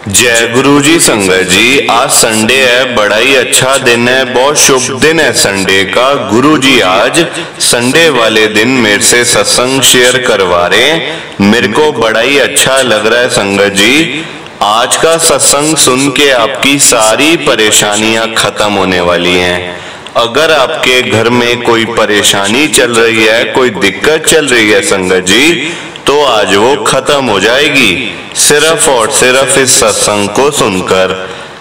जय गुरु जी। संगत जी, आज संडे है, बड़ा ही अच्छा दिन है, बहुत शुभ दिन है संडे का। गुरु जी आज संडे वाले दिन मेरे से सत्संग शेयर करवा रहे हैं। मेरे को बड़ा ही अच्छा लग रहा है संगत जी। आज का सत्संग सुन के आपकी सारी परेशानियां खत्म होने वाली हैं। अगर आपके घर में कोई परेशानी चल रही है, कोई दिक्कत चल रही है संगत जी, तो आज वो खत्म हो जाएगी सिर्फ और सिर्फ इस सत्संग को सुनकर।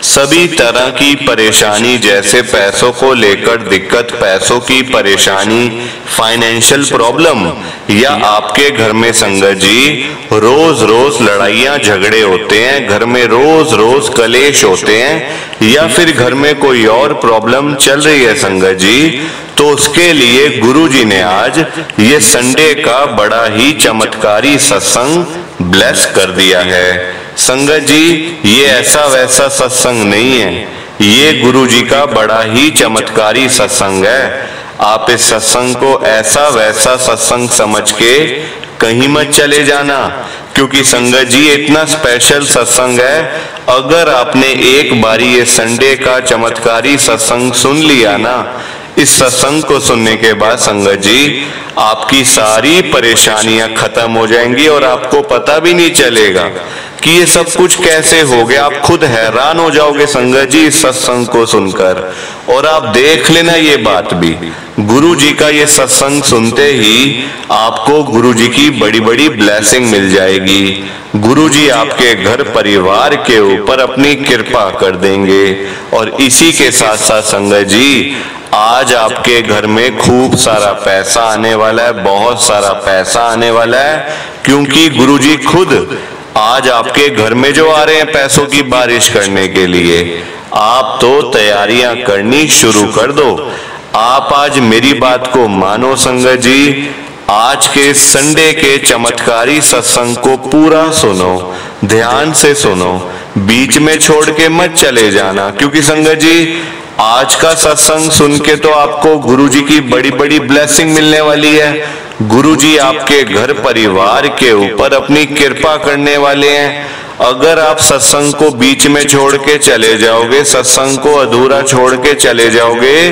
सभी तरह की परेशानी, जैसे पैसों को लेकर दिक्कत, पैसों की परेशानी, फाइनेंशियल प्रॉब्लम, या आपके घर में संगत जी रोज रोज लड़ाइयां झगड़े होते हैं, घर में रोज रोज कलेश होते हैं, या फिर घर में कोई और प्रॉब्लम चल रही है संगत जी, तो उसके लिए गुरु जी ने आज ये संडे का बड़ा ही चमत्कारी सत्संग ब्लेस कर दिया है। संगत जी, ये ऐसा वैसा सत्संग नहीं है, ये गुरु जी का बड़ा ही चमत्कारी सत्संग है। आप इस सत्संग को ऐसा वैसा सत्संग समझ के कहीं मत चले जाना, क्योंकि संगत जी इतना स्पेशल सत्संग है। अगर आपने एक बारी ये संडे का चमत्कारी सत्संग सुन लिया ना, इस सत्संग को सुनने के बाद संगत जी आपकी सारी परेशानियां खत्म हो जाएंगी और आपको पता भी नहीं चलेगा कि ये सब कुछ कैसे हो गया। आप खुद हैरान हो जाओगे संगत जी इस सत्संग को सुनकर। और आप देख लेना ये बात भी, गुरु जी का ये सत्संग सुनते ही आपको गुरु जी की बड़ी बड़ी ब्लेसिंग मिल जाएगी। गुरु जी आपके घर परिवार के ऊपर अपनी कृपा कर देंगे। और इसी के साथ साथ संगत जी आज आपके घर में खूब सारा पैसा आने वाला है, बहुत सारा पैसा आने वाला है, क्योंकि गुरु जी खुद आज आपके घर में जो आ रहे हैं पैसों की बारिश करने के लिए। आप तो तैयारियां करनी शुरू कर दो। आप आज मेरी बात को मानो संगत जी, आज के संडे के चमत्कारी सत्संग को पूरा सुनो, ध्यान से सुनो, बीच में छोड़ के मत चले जाना, क्योंकि संगत जी आज का सत्संग सुन के तो आपको गुरु जी की बड़ी बड़ी ब्लेसिंग मिलने वाली है। गुरु जी आपके घर परिवार के ऊपर अपनी कृपा करने वाले हैं। अगर आप सत्संग को बीच में छोड़ के चले जाओगे, सत्संग को अधूरा छोड़ के चले जाओगे,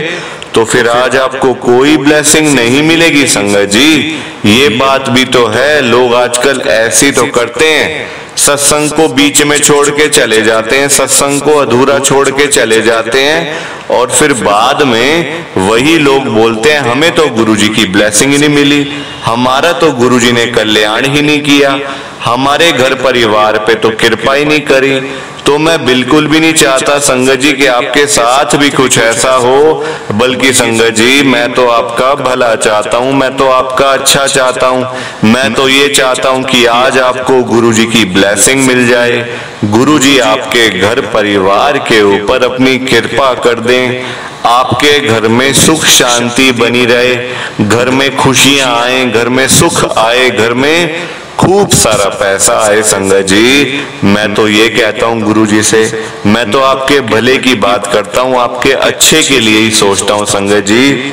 तो फिर आज आपको कोई ब्लेसिंग नहीं मिलेगी संगत जी। ये बात भी तो है, लोग आजकल ऐसी तो करते हैं, सत्संग को बीच में छोड़ के चले जाते हैं, सत्संग को अधूरा छोड़ के चले जाते हैं, और फिर बाद में वही लोग बोलते हैं हमें तो गुरुजी की ब्लेसिंग ही नहीं मिली, हमारा तो गुरुजी ने कल्याण ही नहीं किया, हमारे घर परिवार पे तो कृपा ही नहीं करी। तो मैं बिल्कुल भी नहीं चाहता संगत जी कि आपके साथ भी कुछ ऐसा हो, बल्कि संगत जी मैं तो आपका भला चाहता हूँ, मैं तो आपका अच्छा चाहता हूँ। मैं तो ये चाहता हूँ कि आज आपको गुरु जी की ब्लेसिंग मिल जाए, गुरु जी आपके घर परिवार के ऊपर अपनी कृपा कर दें, आपके घर में सुख शांति बनी रहे, घर में खुशियां आए, घर में सुख आए, घर में खूब सारा पैसा आए। संगत जी मैं तो ये कहता हूँ गुरु जी से, मैं तो आपके भले की बात करता हूँ, आपके अच्छे के लिए ही सोचता हूँ संगत जी।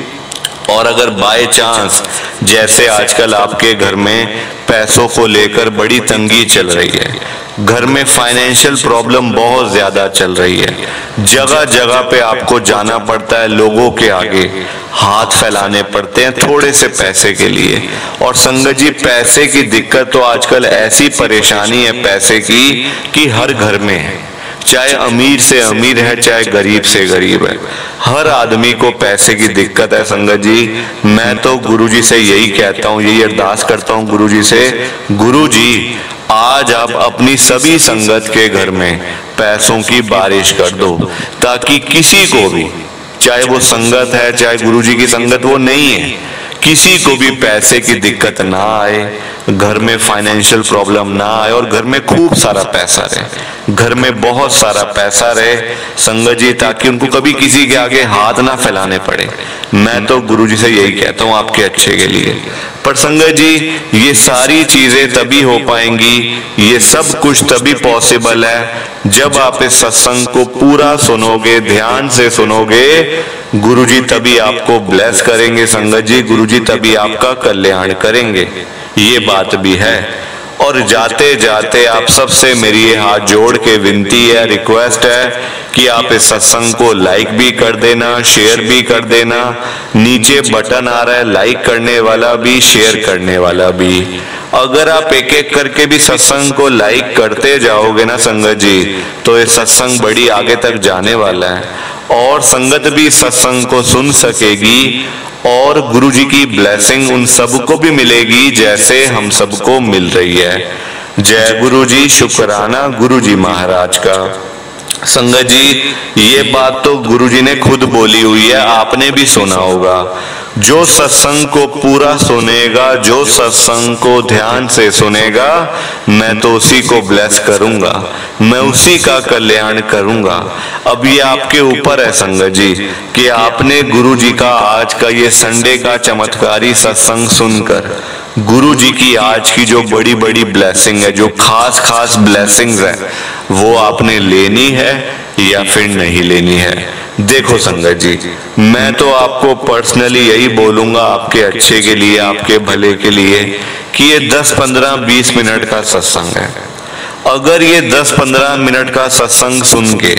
और अगर बाय चांस जैसे आजकल आपके घर में पैसों को लेकर बड़ी तंगी चल रही है, घर में फाइनेंशियल प्रॉब्लम बहुत ज्यादा चल रही है, जगह जगह पे आपको जाना पड़ता है, लोगों के आगे हाथ फैलाने पड़ते हैं थोड़े से पैसे के लिए। और संगत जी पैसे की दिक्कत तो आजकल ऐसी परेशानी है पैसे की कि हर घर में है, चाहे अमीर से अमीर है, चाहे गरीब से गरीब है, हर आदमी को पैसे की दिक्कत है। संगत जी मैं तो गुरु जी से यही कहता हूँ, यही अरदास करता हूँ गुरु जी से, गुरु जी आज आप अपनी सभी संगत के घर में पैसों की बारिश कर दो, ताकि किसी को भी, चाहे वो संगत है चाहे गुरु जी की संगत वो नहीं है, किसी को भी पैसे की दिक्कत ना आए, घर में फाइनेंशियल प्रॉब्लम ना आए, और घर में खूब सारा पैसा रहे, घर में बहुत सारा पैसा रहे संगत जी, ताकि उनको कभी किसी के आगे हाथ ना फैलाने पड़े। मैं तो गुरु जी से यही कहता हूँ आपके अच्छे के लिए। पर संगत जी ये सारी चीजें तभी हो पाएंगी, ये सब कुछ तभी पॉसिबल है जब आप इस सत्संग को पूरा सुनोगे, ध्यान से सुनोगे। गुरुजी तभी आपको ब्लेस करेंगे संगत जी, गुरुजी तभी आपका कल्याण करेंगे, ये बात भी है। और जाते जाते आप सबसे मेरी ये हाथ जोड़ के विनती है, रिक्वेस्ट है कि आप इस सत्संग को लाइक भी कर देना, शेयर भी कर देना। नीचे बटन आ रहा है लाइक करने वाला भी, शेयर करने वाला भी। अगर आप एक एक करके भी सत्संग को लाइक करते जाओगे ना संगत जी, तो ये सत्संग बड़ी आगे तक जाने वाला है और संगत भी सत्संग को सुन सकेगी और गुरु जी की ब्लेसिंग उन सबको भी मिलेगी जैसे हम सबको मिल रही है। जय गुरु जी, शुक्राना गुरु जी महाराज का। संगत जी, ये बात तो गुरु जी ने खुद बोली हुई है, आपने भी सुना होगा। जो सत्संग को पूरा सुनेगा, जो सत्संग को ध्यान से सुनेगा, मैं तो उसी को ब्लेस करूंगा, मैं उसी का कल्याण करूंगा। अब ये आपके ऊपर है संगत जी कि आपने गुरु जी का आज का ये संडे का चमत्कारी सत्संग सुनकर गुरु जी की आज की जो बड़ी बड़ी ब्लेसिंग है, जो खास खास ब्लेसिंग्स है, वो आपने लेनी है या फिर नहीं लेनी है। देखो संगत जी, मैं तो आपको पर्सनली यही बोलूंगा आपके अच्छे के लिए, आपके भले के लिए, कि ये 10, 15, 20 मिनट का सत्संग है। अगर ये 10-15 मिनट का सत्संग सुन के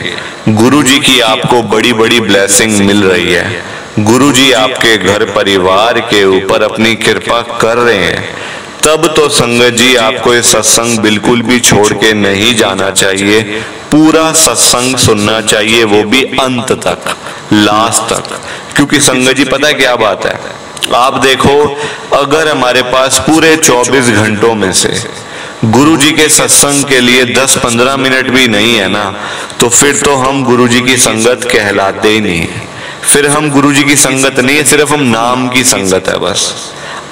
गुरु जी की आपको बड़ी बड़ी ब्लेसिंग मिल रही है, गुरु जी आपके घर परिवार के ऊपर अपनी कृपा कर रहे हैं, तब तो संगत जी आपको ये सत्संग बिल्कुल भी छोड़ के नहीं जाना चाहिए। पूरा सत्संग सुनना चाहिए, वो भी अंत तक, लास्ट तक। क्योंकि संगत जी पता है क्या बात है, आप देखो, अगर हमारे पास पूरे 24 घंटों में से गुरु जी के सत्संग के लिए 10-15 मिनट भी नहीं है ना, तो फिर तो हम गुरु जी की संगत कहलाते ही नहीं। फिर हम गुरु जी की संगत नहीं है, सिर्फ हम नाम की संगत है बस।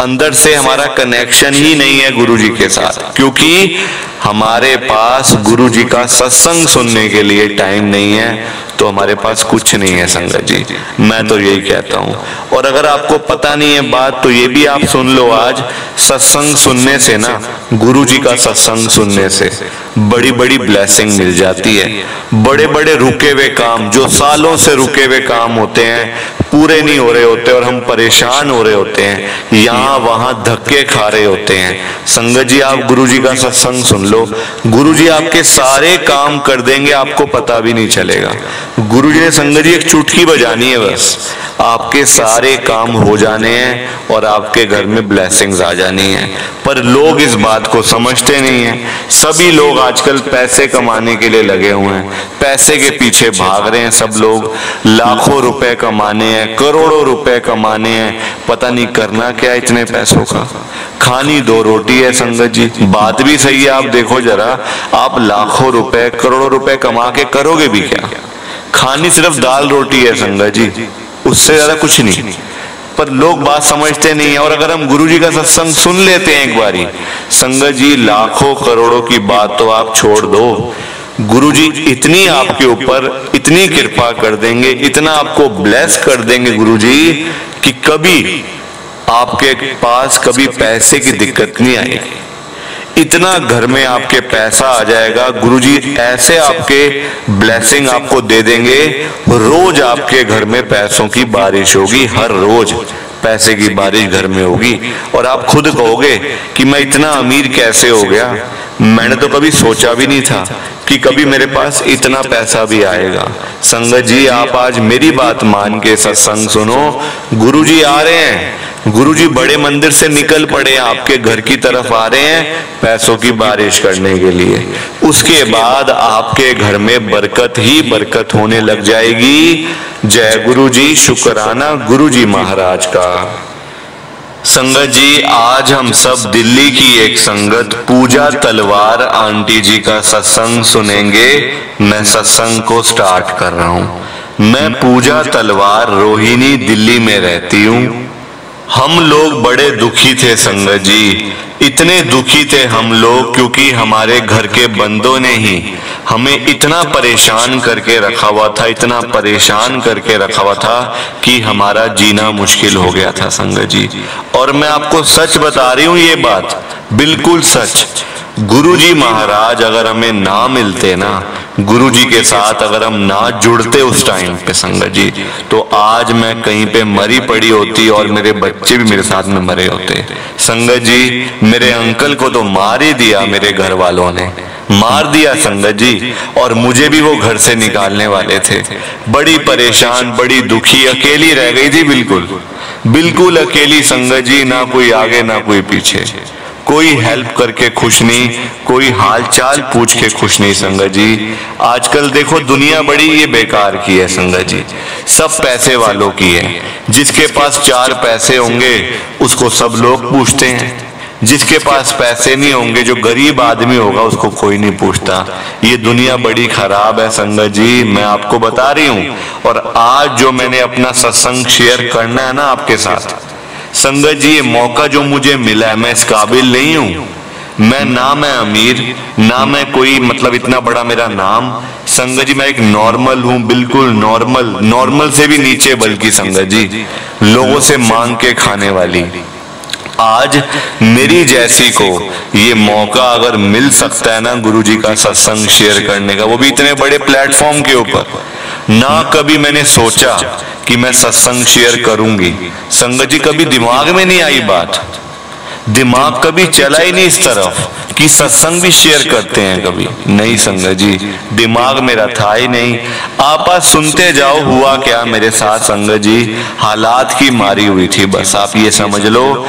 अंदर से हमारा कनेक्शन ही नहीं है गुरु जी के साथ, क्योंकि हमारे पास गुरु जी का सत्संग सुनने के लिए टाइम नहीं है, तो हमारे पास कुछ नहीं है संगत जी। मैं तो यही कहता हूँ। और अगर आपको पता नहीं है बात, तो ये भी आप सुन लो, आज सत्संग सुनने से ना, गुरु जी का सत्संग सुनने से बड़ी बड़ी ब्लेसिंग मिल जाती है। बड़े बड़े रुके हुए काम, जो सालों से रुके हुए काम होते हैं, पूरे नहीं हो रहे होते और हम परेशान हो रहे होते हैं, यहाँ वहां धक्के खा रहे होते हैं, संगत जी आप गुरु जी का सत्संग सुन लो, गुरु जी आपके सारे काम कर देंगे, आपको पता भी नहीं चलेगा। गुरु जी ने संगत जी एक चुटकी बजानी है, बस आपके सारे काम हो जाने हैं और आपके घर में ब्लेसिंग्स आ जानी है। पर लोग इस बात को समझते नहीं है। सभी लोग आजकल पैसे कमाने के लिए लगे हुए हैं, पैसे के पीछे भाग रहे हैं सब लोग। लाखों रुपए कमाने हैं, करोड़ों रुपए कमाने हैं, पता नहीं करना क्या इतने पैसों का। खानी 2 रोटी है संगत जी, बात भी सही है। आप देखो जरा, आप लाखों रुपए, करोड़ों रुपए कमा के करोगे भी क्या? खानी सिर्फ दाल रोटी है संगत जी, उससे ज्यादा कुछ नहीं। पर लोग बात समझते नहीं है। और अगर हम गुरु जी का सत्संग सुन लेते हैं एक बारी, संगत जी लाखों करोड़ों की बात तो आप छोड़ दो, गुरु जी इतनी आपके ऊपर इतनी कृपा कर देंगे, इतना आपको ब्लेस कर देंगे गुरु जी, कि कभी आपके पास कभी पैसे की दिक्कत नहीं आएगी। इतना घर में आपके पैसा आ जाएगा, गुरुजी ऐसे आपके ब्लेसिंग आपको दे देंगे, रोज आपके घर में पैसों की बारिश होगी, हर रोज पैसे की बारिश घर में होगी। और आप खुद कहोगे कि मैं इतना अमीर कैसे हो गया, मैंने तो कभी सोचा भी नहीं था कि कभी मेरे पास इतना पैसा भी आएगा। संगत जी आप आज मेरी बात मान के सत्संग सुनो, गुरुजी आ रहे हैं, गुरुजी बड़े मंदिर से निकल पड़े, आपके घर की तरफ आ रहे हैं पैसों की बारिश करने के लिए। उसके बाद आपके घर में बरकत ही बरकत होने लग जाएगी। जय गुरुजी, शुक्राना गुरुजी महाराज का। संगत जी आज हम सब दिल्ली की एक संगत पूजा तलवार आंटी जी का सत्संग सुनेंगे। मैं सत्संग को स्टार्ट कर रहा हूँ। मैं पूजा तलवार, रोहिणी, दिल्ली में रहती हूँ। हम लोग बड़े दुखी थे संगत जी, इतने दुखी थे हम लोग, क्योंकि हमारे घर के बंदों ने ही हमें इतना परेशान करके रखा हुआ था, इतना परेशान करके रखा हुआ था कि हमारा जीना मुश्किल हो गया था संगत जी। और मैं आपको सच बता रही हूँ, ये बात बिल्कुल सच। गुरुजी महाराज अगर हमें ना मिलते ना, गुरुजी के साथ अगर हम ना जुड़ते उस टाइम पे संगत जी, तो आज मैं कहीं पे मरी पड़ी होती और मेरे बच्चे भी मेरे साथ में मरे होते। संगत जी, मेरे अंकल को तो मार ही दिया, मेरे घर वालों ने मार दिया संगत जी, और मुझे भी वो घर से निकालने वाले थे। बड़ी परेशान, बड़ी दुखी, अकेली रह गई थी, बिल्कुल बिल्कुल अकेली संगत जी, ना कोई आगे ना कोई पीछे, कोई हेल्प करके खुश नहीं, कोई हाल चाल पूछ के खुश नहीं संगत जी। आजकल देखो दुनिया बड़ी ये बेकार की है संगत जी, सब पैसे वालों की है। जिसके पास 4 पैसे होंगे उसको सब लोग पूछते हैं, जिसके पास पैसे नहीं होंगे, जो गरीब आदमी होगा, उसको कोई नहीं पूछता। ये दुनिया बड़ी खराब है संगत जी, मैं आपको बता रही हूँ। और आज जो मैंने अपना सत्संग शेयर करना है ना आपके साथ संगत जी, ये मौका जो मुझे मिला है, मैं इस काबिल नहीं हूँ। मैं अमीर, ना मैं कोई मतलब इतना बड़ा मेरा नाम। संगत जी, मैं एक नॉर्मल हूँ, बिल्कुल नॉर्मल से भी नीचे, बल्कि संगत जी लोगों से मांग के खाने वाली। आज मेरी जैसी को ये मौका अगर मिल सकता है ना गुरुजी का सत्संग शेयर करने का, वो भी इतने बड़े प्लेटफॉर्म के ऊपर, ना कभी मैंने सोचा कि मैं सत्संग शेयर करूंगी। संगत जी, कभी दिमाग में नहीं आई बात, दिमाग कभी चला ही नहीं इस तरफ कि सत्संग भी शेयर करते हैं, कभी नहीं संगत जी, दिमाग मेरा था ही नहीं। आप आज सुनते जाओ हुआ क्या मेरे साथ संगत जी, हालात की मारी हुई थी, बस आप ये समझ लो।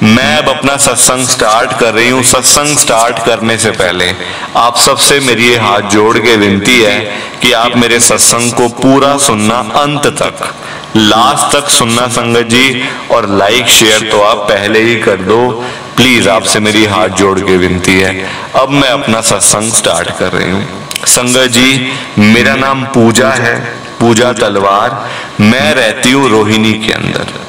मैं अब अपना सत्संग स्टार्ट कर रही हूँ। सत्संग स्टार्ट करने से पहले आप सबसे मेरी ये हाथ जोड़ के विनती है कि आप मेरे सत्संग को पूरा सुनना, अंत तक, लास्ट तक सुनना संगत जी, और लाइक शेयर तो आप पहले ही कर दो प्लीज, आपसे मेरी हाथ जोड़ के विनती है। अब मैं अपना सत्संग स्टार्ट कर रही हूँ संगत जी। मेरा नाम पूजा है, पूजा तलवार। मैं रहती हूँ रोहिणी के अंदर।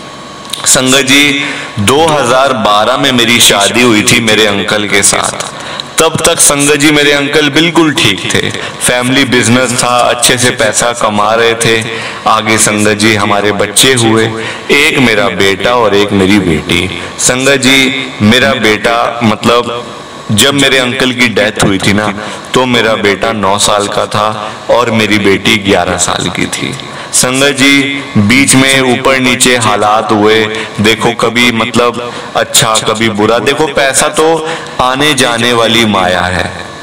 संगत जी, 2012 में मेरी शादी हुई थी मेरे अंकल के साथ। तब तक संगत जी मेरे अंकल बिल्कुल ठीक थे, फैमिली बिजनेस था, अच्छे से पैसा कमा रहे थे। आगे संगत जी हमारे बच्चे हुए, एक मेरा बेटा और एक मेरी बेटी। संगत जी, मेरा बेटा मतलब जब मेरे अंकल की डेथ हुई थी ना, तो मेरा बेटा 9 साल का था और मेरी बेटी 11 साल की थी। संगत जी, बीच में ऊपर नीचे हालात हुए, देखो कभी मतलब अच्छा कभी बुरा। देखो पैसा तो आने जाने वाली माया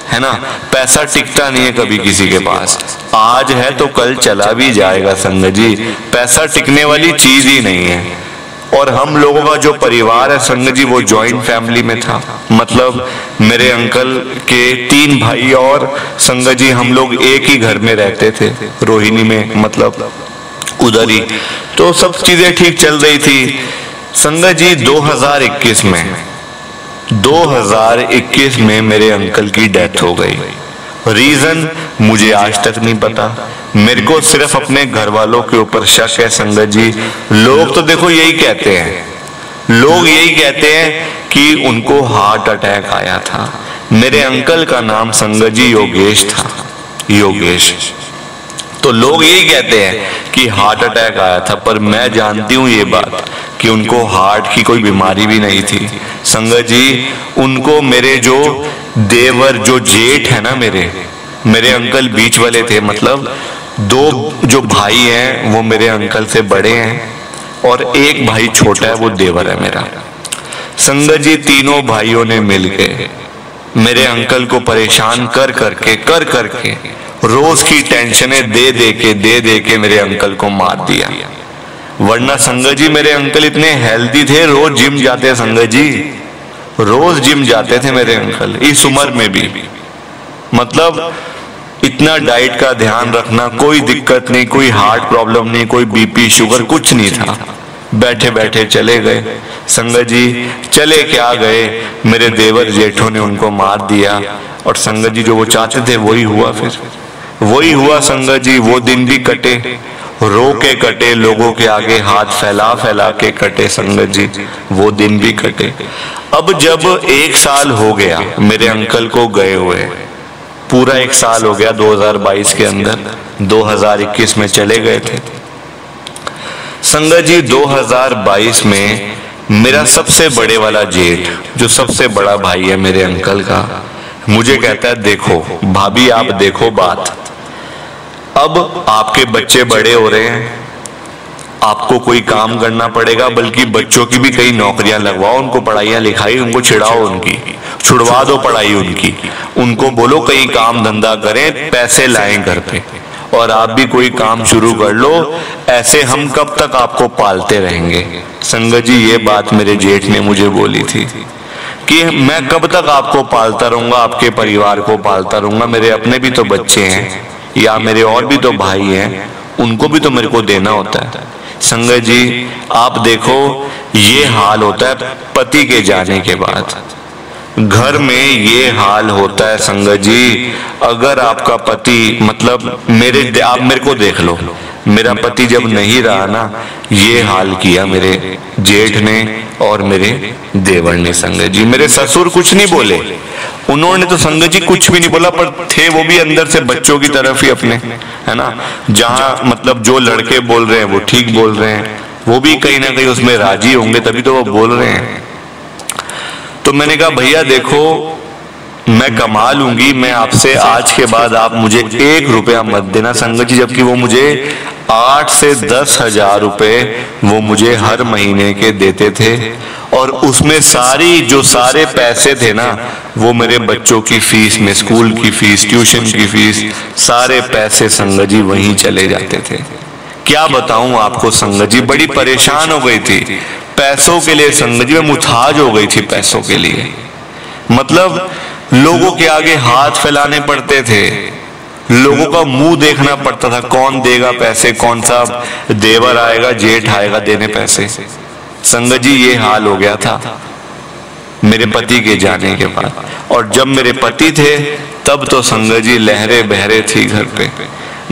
है ना, पैसा टिकता नहीं है कभी किसी के पास, आज है तो कल चला भी जाएगा संगत जी, पैसा टिकने वाली चीज ही नहीं है। और हम लोगों का जो परिवार है संगत जी, वो जॉइंट फैमिली में था, मतलब मेरे अंकल के 3 भाई और संगत जी हम लोग एक ही घर में रहते थे रोहिणी में, मतलब उधर ही, तो सब चीजें ठीक चल रही थी। संगत जी 2021 में मेरे अंकल की डेथ हो गई। रीजन मुझे आज तक नहीं पता, मेरे को सिर्फ अपने घर वालों के ऊपर शक है संगत जी। लोग तो देखो यही कहते हैं, लोग यही कहते हैं कि उनको हार्ट अटैक आया था। मेरे अंकल का नाम संगत जी योगेश था, योगेश। तो लोग यही कहते हैं कि हार्ट अटैक आया था, पर मैं जानती हूँ ये बात कि उनको हार्ट की कोई बीमारी भी नहीं थी संगत जी। उनको मेरे जो देवर, जो जेठ है ना, मेरे अंकल बीच वाले थे, मतलब 2 जो भाई हैं वो मेरे अंकल से बड़े हैं और एक भाई छोटा है, वो देवर है मेरा। संगत जी तीनों भाइयों ने मिलकर मेरे अंकल को परेशान कर करके रोज की टेंशनें दे दे के मेरे अंकल को मार दिया। वरना संगत जी मेरे अंकल इतने हेल्दी थे, रोज जिम जाते संगत जी, रोज जिम जाते थे मेरे अंकल इस उम्र में भी, मतलब इतना डाइट का ध्यान रखना, कोई दिक्कत नहीं, कोई हार्ट प्रॉब्लम नहीं, कोई बीपी शुगर कुछ नहीं था। बैठे बैठे चले गए संगत जी, चले क्या गए, मेरे देवर जेठों ने उनको मार दिया। और संगत जी जो वो चाहते थे वही हुआ, फिर वही हुआ संगत जी। वो दिन भी कटे, रो के कटे, लोगों के आगे हाथ फैला के कटे संगत जी, वो दिन भी कटे। अब जब 1 साल हो गया मेरे अंकल को गए हुए, पूरा 1 साल हो गया, 2022 के अंदर 2021 में चले गए थे संगत जी। 2022 में मेरा सबसे बड़े वाला जेठ, जो सबसे बड़ा भाई है मेरे अंकल का, मुझे कहता है देखो भाभी आप देखो बात, अब आपके बच्चे बड़े हो रहे हैं, आपको कोई काम करना पड़ेगा, बल्कि बच्चों की भी कई नौकरियां लगवाओ, उनको पढ़ाइयां लिखाई उनको छिड़ाओ, उनकी छुड़वा दो पढ़ाई उनकी, उनको बोलो कहीं काम धंधा करें, पैसे लाएं घर पे, और आप भी कोई काम शुरू कर लो, ऐसे हम कब तक आपको पालते रहेंगे। संगत जी ये बात मेरे जेठ ने मुझे बोली थी कि मैं कब तक आपको पालता रहूंगा, आपके परिवार को पालता रहूंगा, मेरे अपने भी तो बच्चे हैं या मेरे और भी तो भाई हैं, उनको भी तो मेरे को देना होता है। संगत जी आप देखो ये हाल होता है पति के जाने के बाद, घर में ये हाल होता है संगत जी। अगर आपका पति मतलब आप मेरे को देख लो, मेरा पति जब नहीं रहा ना, ये हाल किया मेरे जेठ ने और मेरे देवर ने। संगत जी मेरे ससुर कुछ नहीं बोले, उन्होंने तो संगत जी कुछ भी नहीं बोला, पर थे वो भी अंदर से बच्चों की तरफ ही अपने, है ना, जहां मतलब जो लड़के बोल रहे हैं वो ठीक बोल रहे हैं, वो भी कहीं ना कहीं उसमें राजी होंगे तभी तो वो बोल रहे हैं। तो मैंने कहा भैया देखो मैं कमा लूंगी, मैं आपसे आज के बाद आप मुझे 1 रुपया मत देना। संगत जी जबकि वो मुझे 8 से 10 हजार रुपए वो मुझे हर महीने के देते थे, और उसमें सारे पैसे थे ना वो मेरे बच्चों की फीस में, स्कूल की फीस, ट्यूशन की फीस, सारे पैसे संगत जी वहीं चले जाते थे। क्या बताऊं आपको संगत जी, बड़ी परेशान हो गई थी पैसों के लिए। संगत जी मैं मुताज हो गई थी पैसों के लिए, मतलब लोगों के आगे हाथ फैलाने पड़ते थे, लोगों का मुंह देखना पड़ता था, कौन देगा पैसे, कौन सा देवर आएगा, जेठ आएगा देने पैसे। संगत जी ये हाल हो गया था मेरे पति के जाने के बाद, और जब मेरे पति थे तब तो संगत जी लहरें बहरे थी घर पे,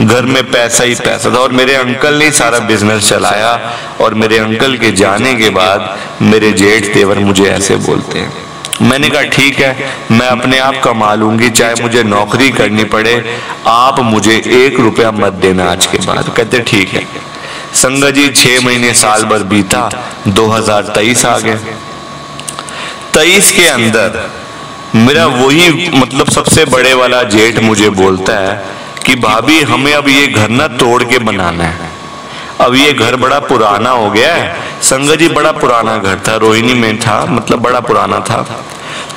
घर में पैसा ही पैसा था, और मेरे अंकल ने सारा बिजनेस चलाया, और मेरे अंकल के जाने के बाद मेरे जेठ देवर मुझे ऐसे बोलते हैं। मैंने कहा ठीक है मैं अपने आप कमा लूंगी, चाहे मुझे नौकरी करनी पड़े, आप मुझे 1 रुपया मत देना आज के बाद। कहते ठीक है। संगत जी 6 महीने साल भर बीता, 2023 आ गया। 23 के अंदर मेरा वही मतलब सबसे बड़े वाला जेठ मुझे बोलता है कि भाभी हमें अब ये घर ना तोड़ के बनाना है, अब ये घर बड़ा पुराना हो गया है। संगत जी बड़ा पुराना घर था, रोहिणी में था, मतलब बड़ा पुराना था।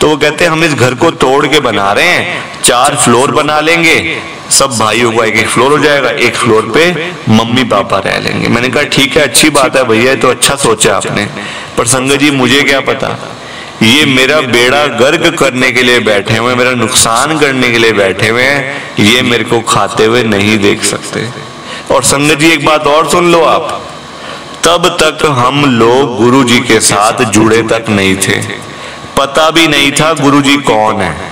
तो वो कहते हैं हम इस घर को तोड़ के बना रहे हैं, 4 फ्लोर बना लेंगे, सब भाइयों का 1-1 फ्लोर हो जाएगा, 1 फ्लोर पे मम्मी पापा रह लेंगे। मैंने कहा ठीक है अच्छी बात है भैया, तो अच्छा सोचा आपने, पर संगत जी मुझे क्या पता ये मेरा बेड़ा गर्क करने के लिए बैठे हुए, मेरा नुकसान करने के लिए बैठे हुए हैं, ये मेरे को खाते हुए नहीं देख सकते। और संगत जी एक बात और सुन लो आप, तब तक हम लोग गुरु जी के साथ जुड़े तक नहीं थे, पता भी नहीं था गुरु जी कौन है।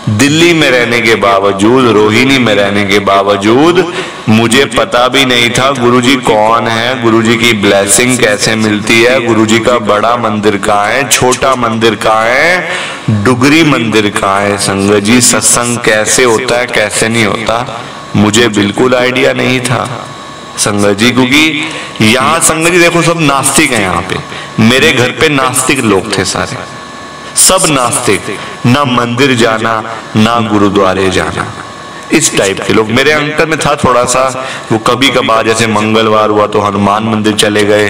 दिल्ली में रहने के बावजूद, रोहिणी में रहने के बावजूद मुझे पता भी नहीं था गुरुजी कौन है, गुरुजी की ब्लेसिंग कैसे मिलती है, गुरुजी का बड़ा मंदिर कहाँ है, छोटा मंदिर कहाँ है, डुगरी मंदिर कहाँ है। संगत जी सत्संग कैसे होता है कैसे नहीं होता मुझे बिल्कुल आइडिया नहीं था संगत जी, क्योंकि यहाँ संगत जी देखो सब नास्तिक है। यहाँ पे मेरे घर पे नास्तिक लोग थे सारे, सब नास्तिक, ना मंदिर जाना ना गुरुद्वारे जाना, इस टाइप के लोग। मेरे अंकल में था थोड़ा सा, वो कभी कभार जैसे मंगलवार हुआ तो हनुमान मंदिर चले गए,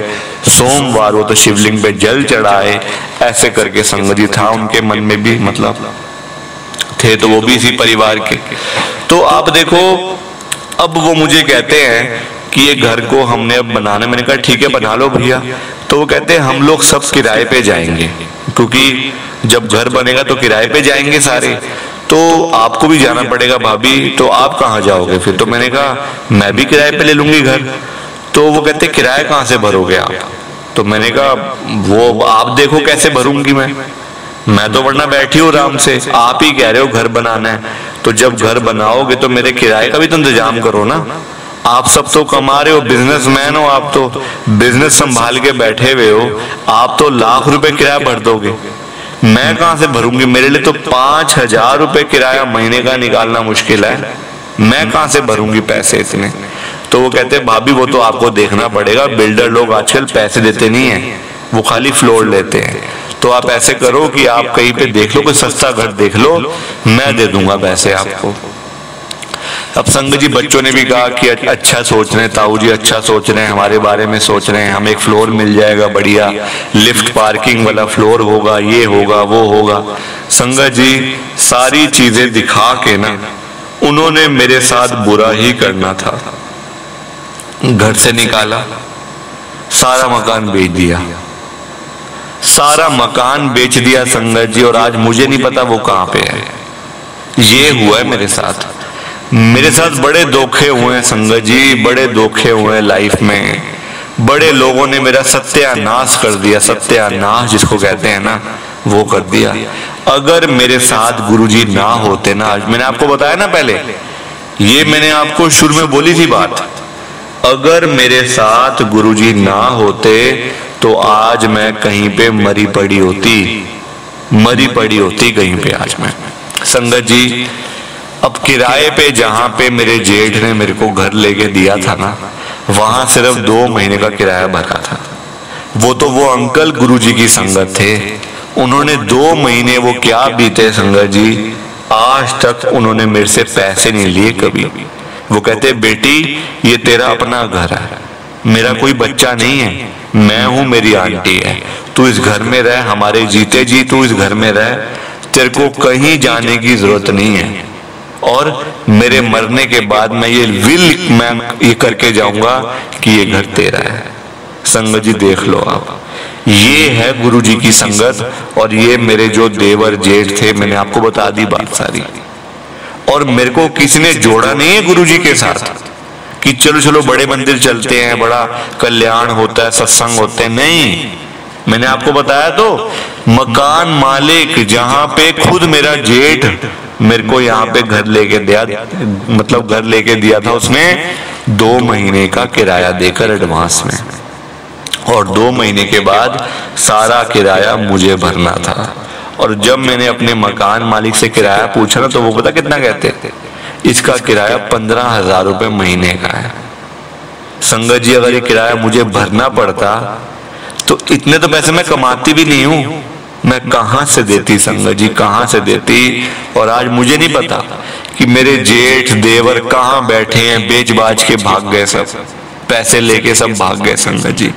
सोमवार हुआ तो शिवलिंग पे जल चढ़ाए, ऐसे करके संगत जी था उनके मन में भी, मतलब थे तो वो भी इसी परिवार के। तो आप देखो अब वो मुझे कहते हैं कि ये घर को हमने अब बनाना, मैंने कहा ठीक है बना लो भैया। तो वो कहते हैं हम लोग सब किराए पे जाएंगे, क्योंकि जब घर बनेगा तो किराए पे जाएंगे सारे, तो आपको भी जाना पड़ेगा भाभी, तो आप कहाँ जाओगे फिर। तो मैंने कहा मैं भी किराए पे ले लूंगी घर। तो वो कहते किराया कहाँ से भरोगे आप। तो मैंने कहा वो आप देखो कैसे भरूंगी मैं तो वरना बैठी हूँ आराम से, आप ही कह रहे हो घर बनाना है, तो जब घर बनाओगे तो मेरे किराए का भी तो इंतजाम करो ना। आप सब तो कमा रहे हो, बिजनेसमैन हो, आप तो बिजनेस संभाल के बैठे हुए हो, आप तो लाख रुपए किराया भर दोगे, मैं कहां से भरूंगी। मेरे लिए तो 5,000 रुपए किराया महीने का निकालना मुश्किल है, मैं कहां से भरूंगी पैसे इतने। तो वो कहते हैं भाभी वो तो आपको देखना पड़ेगा, बिल्डर लोग आजकल पैसे देते नहीं है, वो खाली फ्लोर लेते हैं। तो आप ऐसे करो कि आप कहीं पे देख लो, कोई सस्ता घर देख लो, मैं दे दूंगा पैसे आपको। अब संगत जी बच्चों ने भी कहा कि अच्छा सोच रहे हैं ताऊ जी, अच्छा सोच रहे हैं, हमारे बारे में सोच रहे हैं, हमें एक फ्लोर मिल जाएगा बढ़िया, लिफ्ट पार्किंग वाला फ्लोर होगा, ये होगा वो होगा। संगत जी सारी चीजें दिखा के ना उन्होंने मेरे साथ बुरा ही करना था। घर से निकाला, सारा मकान बेच दिया, सारा मकान बेच दिया संगत जी, और आज मुझे नहीं पता वो कहां पे है। ये हुआ है मेरे साथ। मेरे साथ बड़े धोखे हुए हैं संगत जी, बड़े धोखे हुए हैं लाइफ में। बड़े लोगों ने मेरा सत्यानाश कर दिया, सत्यानाश जिसको कहते हैं ना, वो कर दिया। अगर मेरे साथ गुरुजी ना होते ना, आज मैंने आपको बताया ना पहले, ये मैंने आपको शुरू में बोली थी बात, अगर मेरे साथ गुरुजी ना होते तो आज मैं कहीं पे मरी पड़ी होती कहीं पे आज मैं। संगत जी अब किराए पे जहां पे मेरे जेठ ने मेरे को घर लेके दिया था ना, वहां सिर्फ 2 महीने का किराया भरा था। वो तो वो अंकल गुरुजी की संगत थे, उन्होंने 2 महीने वो क्या बीते संगत जी, आज तक उन्होंने मेरे से पैसे नहीं लिए कभी। वो कहते बेटी ये तेरा अपना घर है, मेरा कोई बच्चा नहीं है, मैं हूं, मेरी आंटी है, तू इस घर में रह, हमारे जीते जी तू इस घर में रह, तेरे को कहीं जाने की जरूरत नहीं है। और मेरे मरने के बाद मैं ये करके जाऊंगा कि ये घर तेरा है। संगत जी देख लो आप, ये है गुरुजी की संगत। और ये मेरे जो देवर जेठ थे, मैंने आपको बता दी बात सारी। और मेरे को किसी ने जोड़ा नहीं है गुरुजी के साथ कि चलो चलो बड़े मंदिर चलते हैं, बड़ा कल्याण होता है, सत्संग होते हैं, नहीं। मैंने आपको बताया तो, मकान मालिक जहां पे खुद मेरा जेठ मेरे को यहाँ पे घर लेके दिया, मतलब घर लेके दिया था उसने 2 महीने का किराया देकर एडवांस में, और 2 महीने के बाद सारा किराया मुझे भरना था। और जब मैंने अपने मकान मालिक से किराया पूछा ना, तो वो पता कितना कहते थे, इसका किराया 15,000 रुपए महीने का है। संगत जी अगर ये किराया मुझे भरना पड़ता तो इतने तो पैसे मैं कमाती भी नहीं हूं, मैं कहां से देती संगत जी, कहां से देती। और आज मुझे नहीं पता कि मेरे जेठ देवर कहां बैठे हैं, बेच बाज के भाग गए, सब पैसे लेके सब भाग गए संगत जी।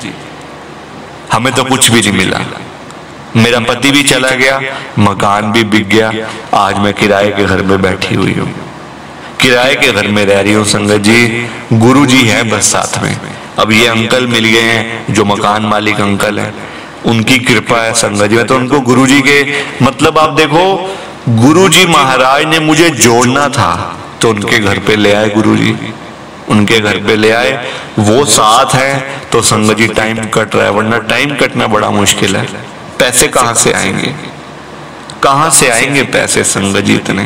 हमें तो कुछ भी नहीं मिला, मेरा पति भी चला गया, मकान भी बिक गया, आज मैं किराए के घर में बैठी हुई हूँ, किराए के घर में रह रही हूँ संगत जी। गुरुजी है बस साथ में। अब ये अंकल मिल गए हैं जो मकान मालिक अंकल हैं, उनकी कृपा है संगत जी। मैं तो उनको गुरुजी के, मतलब आप देखो, गुरुजी महाराज ने मुझे जोड़ना था तो उनके घर पे ले आए गुरुजी, उनके घर पे ले आए, वो साथ है तो संगत जी टाइम कट रहा है, वरना टाइम कटना बड़ा मुश्किल है। पैसे कहां से आएंगे, कहां से आएंगे पैसे संगत जी इतने।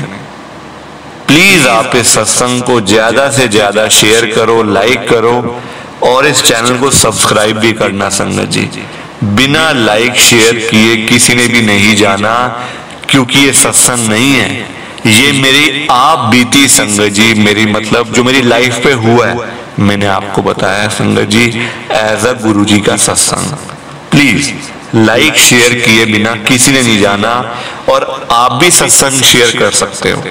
प्लीज आप इस सत्संग को ज्यादा से ज्यादा शेयर करो, लाइक करो, और इस चैनल को सब्सक्राइब भी करना संगत जी। बिना लाइक शेयर किए किसी ने भी नहीं जाना, क्योंकि ये सत्संग नहीं है, ये मेरी आप बीती संगत जी, मेरी मतलब जो मेरी लाइफ पे हुआ है, मैंने आपको बताया संगत जी, एज अ गुरुजी का सत्संग। प्लीज लाइक शेयर किए बिना किसी ने नहीं जाना। और आप भी सत्संग शेयर कर सकते हो,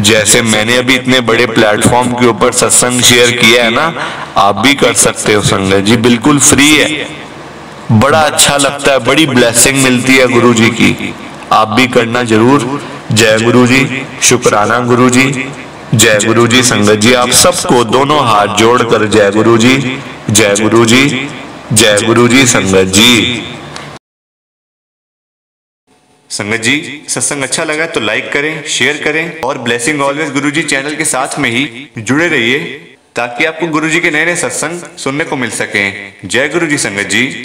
जैसे मैंने अभी इतने बड़े प्लेटफॉर्म के ऊपर सत्संग शेयर किया है ना, आप भी कर सकते हो संगत जी, बिल्कुल फ्री है, बड़ा अच्छा लगता है, बड़ी ब्लेसिंग मिलती है गुरुजी की, आप भी करना जरूर। जय गुरुजी, शुक्राना गुरुजी, जय गुरुजी संगत जी। आप सबको दोनों हाथ जोड़कर जय गुरुजी, जय गुरुजी, जय गुरुजी संगत जी। संगत जी सत्संग अच्छा लगा तो लाइक करें, शेयर करें, और ब्लेसिंग ऑलवेज गुरुजी चैनल के साथ में ही जुड़े रहिए, ताकि आपको गुरुजी के नए नए सत्संग सुनने को मिल सके। जय गुरुजी संगत जी।